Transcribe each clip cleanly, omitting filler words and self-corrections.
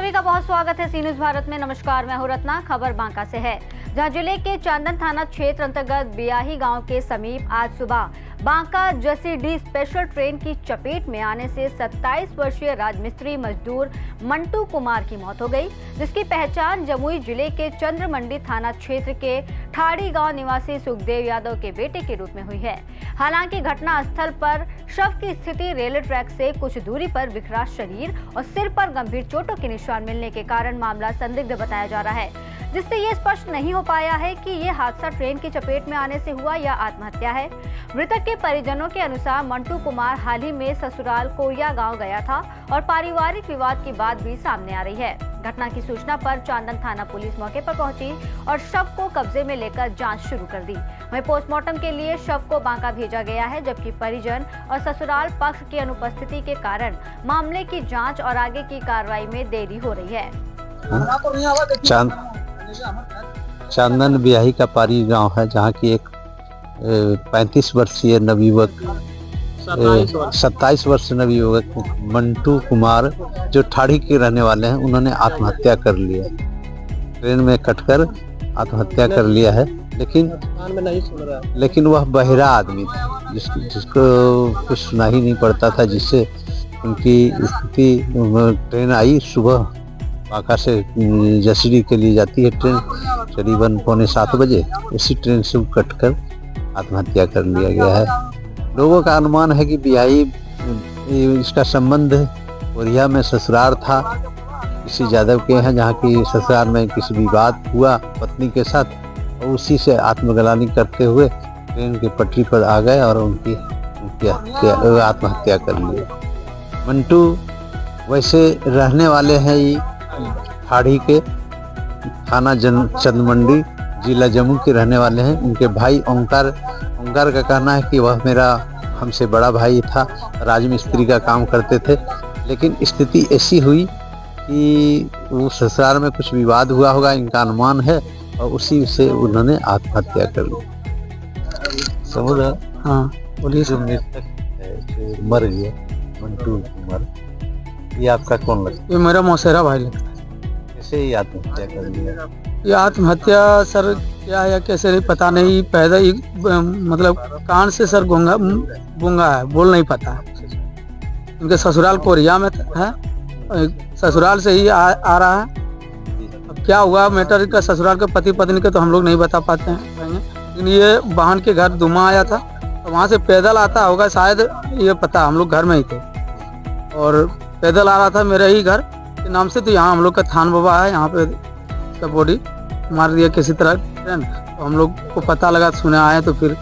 सभी का बहुत स्वागत है सी न्यूज भारत में। नमस्कार, मैं हूं रत्ना। खबर बांका से है, जहां जिले के चांदन थाना क्षेत्र अंतर्गत बियाही गांव के समीप आज सुबह बांका जसीडीह स्पेशल ट्रेन की चपेट में आने से 27 वर्षीय राजमिस्त्री मजदूर मंटू कुमार की मौत हो गई, जिसकी पहचान जमुई जिले के चंद्रमंडी थाना क्षेत्र के ठाड़ी गांव निवासी सुखदेव यादव के बेटे के रूप में हुई है। हालांकि घटना स्थल पर शव की स्थिति रेलवे ट्रैक से कुछ दूरी पर बिखरा शरीर और सिर पर गंभीर चोटों के निशान मिलने के कारण मामला संदिग्ध बताया जा रहा है, जिससे ये स्पष्ट नहीं हो पाया है कि ये हादसा ट्रेन की चपेट में आने से हुआ या आत्महत्या है। मृतक के परिजनों के अनुसार मंटू कुमार हाल ही में ससुराल कोरिया गांव गया था और पारिवारिक विवाद की बात भी सामने आ रही है। घटना की सूचना पर चांदन थाना पुलिस मौके पर पहुंची और शव को कब्जे में लेकर जांच शुरू कर दी। वहीं पोस्टमार्टम के लिए शव को बांका भेजा गया है, जबकि परिजन और ससुराल पक्ष की अनुपस्थिति के कारण मामले की जाँच और आगे की कार्रवाई में देरी हो रही है। चांदन बियाही का पारी गांव है, जहां की एक 35 वर्षीय नवयुवक 27 वर्ष नवयुवक मंटू कुमार जो ठाड़ी के रहने वाले हैं, उन्होंने आत्महत्या कर लिया। ट्रेन में कटकर आत्महत्या कर लिया है, लेकिन वह बहिरा आदमी था, जिसको कुछ सुना ही नहीं पड़ता था, जिससे उनकी स्थिति। ट्रेन आई सुबह बांका से जसीडीह के लिए जाती है ट्रेन, करीबन 6:45 बजे। उसी ट्रेन से कटकर आत्महत्या कर लिया गया है। लोगों का अनुमान है कि बियाही इसका संबंध कोरिया में ससुराल था किसी यादव के हैं, जहाँ की ससुराल में किसी विवाद हुआ पत्नी के साथ, और उसी से आत्मग्लानि करते हुए ट्रेन की पटरी पर आ गए और उनकी आत्महत्या कर ली। मंटू वैसे रहने वाले हैं ठाड़ी के, थाना चंद्रमंडी, जिला जम्मू के रहने वाले हैं। उनके भाई ओंकार का कहना है कि वह मेरा हमसे बड़ा भाई था, राजमिस्त्री का काम करते थे, लेकिन स्थिति ऐसी हुई कि वो ससुराल में कुछ विवाद हुआ होगा, इनका अनुमान है, और उसी से उन्होंने आत्महत्या कर ली। समझ रहे? हाँ बोलिए। जो मृतक मर गया मंटू कुमार, ये आपका कौन लगता है? ये मेरा मौसेरा भाई लगता है। कैसे ही आत्महत्या कर लिया? ये आत्महत्या सर क्या है कैसे नहीं पता नहीं, पैदा ही मतलब कान से सर गूंगा है, बोल नहीं पाता है। इनके ससुराल कोरिया में है, ससुराल से ही आ रहा है। अब क्या हुआ मैटर का ससुराल के पति पत्नी के तो हम लोग नहीं बता पाते हैं, लेकिन ये बहन के घर दुमा आया था, तो वहाँ से पैदल आता होगा शायद, ये पता। हम लोग घर में ही थे और पैदल आ रहा था मेरे ही घर के नाम से। तो यहाँ हम लोग का थान बाबा है, यहाँ पे का बॉडी मार दिया किसी तरह ट्रेन। तो हम लोग को पता लगा, सुने आए तो फिर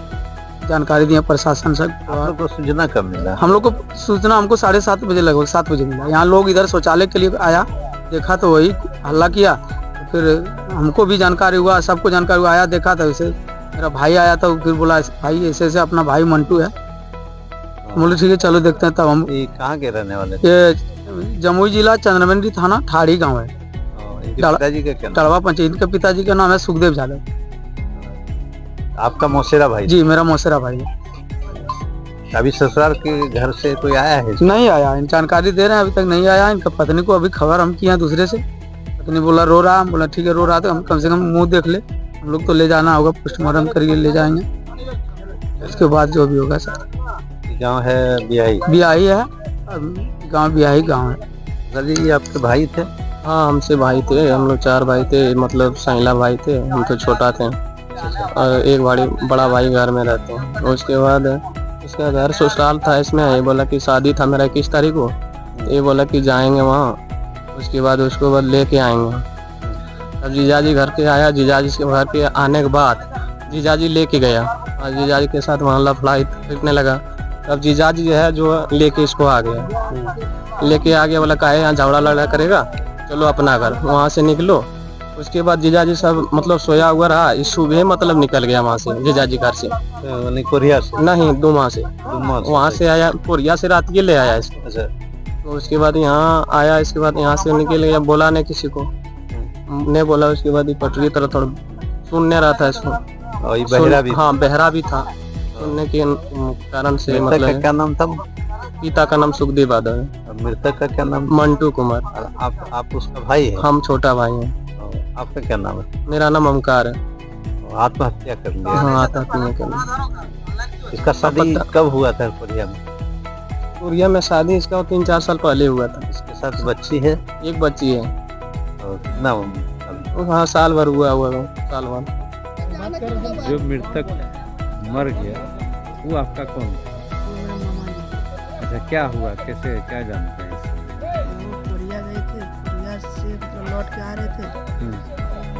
जानकारी दिया प्रशासन से। आप लोग को सूचना कब मिला? हम लोग को सूचना हमको 7:30 बजे लगभग 7 बजे मिला। यहाँ लोग इधर शौचालय के लिए आया, देखा तो वही हल्ला किया, तो फिर हमको भी जानकारी हुआ, सबको जानकारी हुआ। आया देखा था, वैसे मेरा भाई आया था, फिर बोला भाई ऐसे ऐसे अपना भाई मंटू है। बोले ठीक है चलो देखते हैं। तब हम कहाँ के रहने वाले? ये जमुई जिला चंद्रमंडी थाना ठाड़ी गांव है। पिताजी का क्या नाम? टड़वा पंचायत के पिताजी का नाम है सुखदेव यादव। आपका मौसेरा भाई? जी मेरा मौसेरा भाई है। अभी ससुराल के घर से कोई आया है? नहीं आया, जानकारी दे रहे हैं, अभी तक नहीं आया। इनका पत्नी को अभी खबर हम किया दूसरे से, पत्नी बोला रो रहा, हम बोला ठीक है रो रहा, तो हम कम से कम मुंह देख ले, हम लोग तो ले जाना होगा, पोस्टमार्टम करके ले जाएंगे, उसके बाद जो भी होगा। सर गाँव है बियाही है, गाँव बियाही गाँव है। सर जी आपके भाई थे? हाँ हमसे भाई थे, हम लोग 4 भाई थे, मतलब साइला भाई थे, हम तो छोटा थे और एक बड़ा भाई घर में रहते हैं। उसके बाद इसका घर ससुराल था, इसमें ये बोला कि शादी था मेरा 21 तारीख को, ये बोला कि जाएंगे वहाँ, उसके बाद उसको बाद लेके आएंगे। अब जीजाजी घर के आया, जीजाजी के घर के आने के बाद जीजाजी लेके गया और जीजाजी के साथ वहाँ लफड़ा फिरने लगा। अब जीजाजी जो है जो लेके इसको आ गया, लेके आ गया, बोला काहे यहाँ झगड़ा लड़ा करेगा, चलो अपना घर। वहाँ से निकलो, उसके बाद जीजाजी सब मतलब सोया हुआ रहा, इस सुबह मतलब निकल गया वहाँ से जीजाजी घर से। कोरिया से? नहीं, दुमा से। वहाँ से आया, कोरिया से रात के ले आया इसको। अच्छा। तो उसके बाद यहाँ आया, इसके बाद यहाँ से निकल गया, बोला नहीं किसी को, नहीं बोला। उसके बाद पटरी तरह थोड़ा सुनने रहा था इसको, और ये बहरा भी? हाँ बहरा भी था, सुनने के कारण से। मतलब क्या नाम था? पिता का नाम सुखदेव यादव है। और मृतक का क्या नाम? मंटू कुमार। और आप उसका भाई है? हम छोटा भाई हैं। और आपका क्या नाम है? मेरा नाम ओमकार है। और आत्महत्या कर लिया? हाँ, आत्महत्या कर ली। इसका शादी कब हुआ था कोरिया में? कोरिया में शादी इसका 3-4 साल पहले हुआ था। इसके साथ बच्ची है? एक बच्ची है। और कितना हाँ, साल भर हुआ साल भर। जो मृतक मर गया वो आपका कौन? अच्छा, क्या हुआ, कैसे, क्या जानते हैं इससे? वो कोरिया गए थे, कोरिया से मतलब लौट के आ रहे थे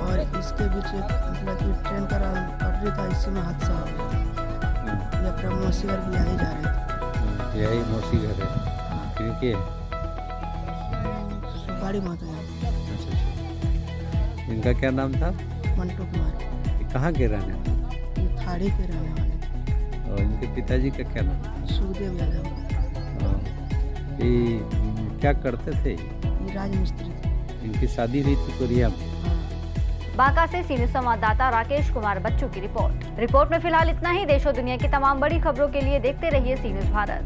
और इसके बीच एक मतलब कि ट्रेन का पटरी था, इसी में हादसा हो गया। ये अपना मौसी घर भी आई जा रहे थे। यही मौसी घर है? किनके है? सुपारी माता है, अच्छा। इनका क्या नाम था? मंटू कुमार। ये कहाँ के रहने वाले? ये थाड़ी के रहने वाले थे, और इनके पिताजी का क्या नाम? सुखदेव यादव। ये क्या करते थे? ये राजमिस्त्री थे। इनकी शादी हुई थी कोरिया में? हाँ। बांका से सीनियर संवाददाता राकेश कुमार बच्चू की रिपोर्ट में फिलहाल इतना ही। देश और दुनिया की तमाम बड़ी खबरों के लिए देखते रहिए सी न्यूज़ भारत।